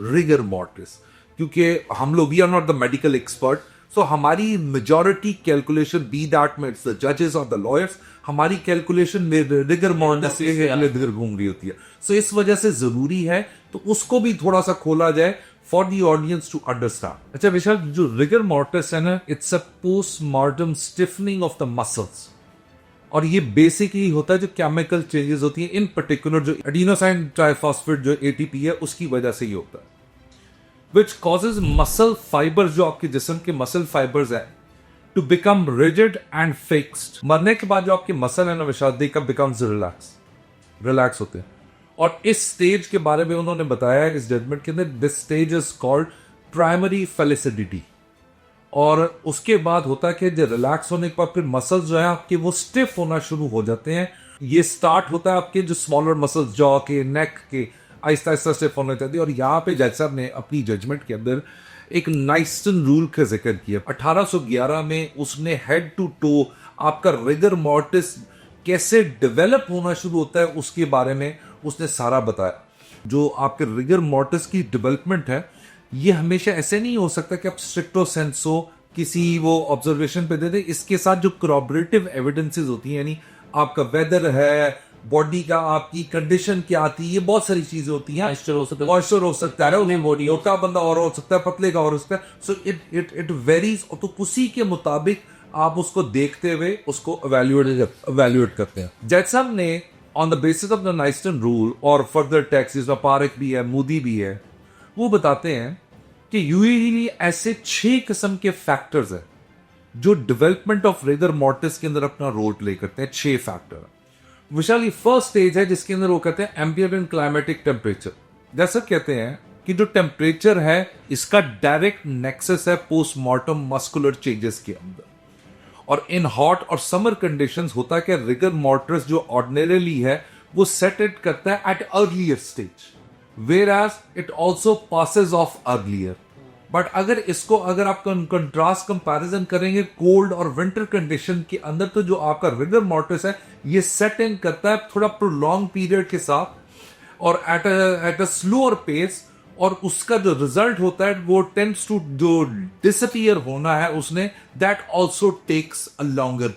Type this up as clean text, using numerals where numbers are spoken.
Rigour mortis, क्योंकि हम लोग we are not the medical expert, so हमारी मेजॉरिटी कैलकुलेशन बी दैट में इट्स द जजेस और द लॉयर्स, हमारी कैलकुलेशन में रिगर मॉर्टिस से घूम रही होती है। सो इस वजह से जरूरी है तो उसको भी थोड़ा सा खोला जाए for the audience to understand. अच्छा विशाल, जो रिगर मॉर्टिस है ना, it's a postmortem stiffening of the muscles, और ये बेसिकली होता है जो केमिकल चेंजेस होती है, इन पर्टिकुलर जो एडिनोसाइन ट्राइफॉस्फेट जो एटीपी है उसकी वजह से ये होता है, विच कॉजेज मसल फाइबर्स, जो आपके जिस्म के मसल फाइबर्स है, to become rigid and fixed. मरने के बाद जो आपके मसल है ना विशाल, दे बिकम्स रिलैक्स होते हैं। और इस स्टेज के बारे में उन्होंने बताया है इस जजमेंट के अंदर, this stage is called primary flaccidity. और उसके बाद होता है कि जो रिलैक्स होने के बाद फिर मसल्स जो है आपके वो स्टिफ होना शुरू हो जाते हैं। ये स्टार्ट होता है आपके जो स्मॉलर मसल्स, जॉ के, नेक के, आहिस्ता आहिस्ता स्टिफ होने जाती है। और यहाँ पे जज साहब ने अपनी जजमेंट के अंदर एक नाइस्टन रूल का जिक्र किया। 1811 में उसने हेड टू टो आपका रिगर मॉर्टिस कैसे डेवलप होना शुरू होता है उसके बारे में उसने सारा बताया। जो आपके रिगर मॉर्टिस की डेवलपमेंट है, ये हमेशा ऐसे नहीं हो सकता कि आप स्ट्रिक्टो सेंसो किसी वो ऑब्जर्वेशन पे दे दे। इसके साथ जो corroborative एविडेंसेस होती हैं, यानी आपका वेदर है, बॉडी का आपकी कंडीशन क्या आती है, ये बहुत सारी चीजें होती हैं। मॉइस्चर हो सकता है, उन्हें बॉडी मोटा बंदा और हो सकता है, पतले का और हो सकता है। सो इट वेरीज, तो उसी के मुताबिक आप उसको देखते हुए उसको एवेल्युएट करते हैं। जज साहब ने on the basis of the Nysten rule और फर्दर टेक्स्ट, जिसमें पारेख भी है, मूदी भी है, वो बताते हैं कि यूजुअली ऐसे 6 किस्म के फैक्टर्स हैं जो डेवलपमेंट ऑफ रिगर मॉर्टिस के अंदर अपना रोल प्ले करते हैं। 6 फैक्टर। विशाल, ये फर्स्ट स्टेज है जिसके अंदर वो कहते हैं एम्बिएंट क्लाइमेटिक टेम्परेचर। जैसा कहते हैं कि जो टेम्परेचर है इसका डायरेक्ट नेक्सस है पोस्टमार्टम मस्कुलर चेंजेस के अंदर। और इन हॉट और समर कंडीशंस होता है कि रिगर मॉर्टिस जो ऑर्डिनरीली है वो सेट इट करता है at earlier stage, whereas it also passes off earlier। But अगर आप कंट्रास्ट कंपैरिजन करेंगे कोल्ड और विंटर कंडीशन के अंदर, तो जो आपका रिगर मॉर्टिस है ये सेट इन करता है थोड़ा प्रोलॉन्ग पीरियड के साथ और एट अ स्लोअर पेस, और उसका जो रिजल्ट होता है वो टेंड्स टू जो डिसअपीयर होना है उसने, that also takes a longer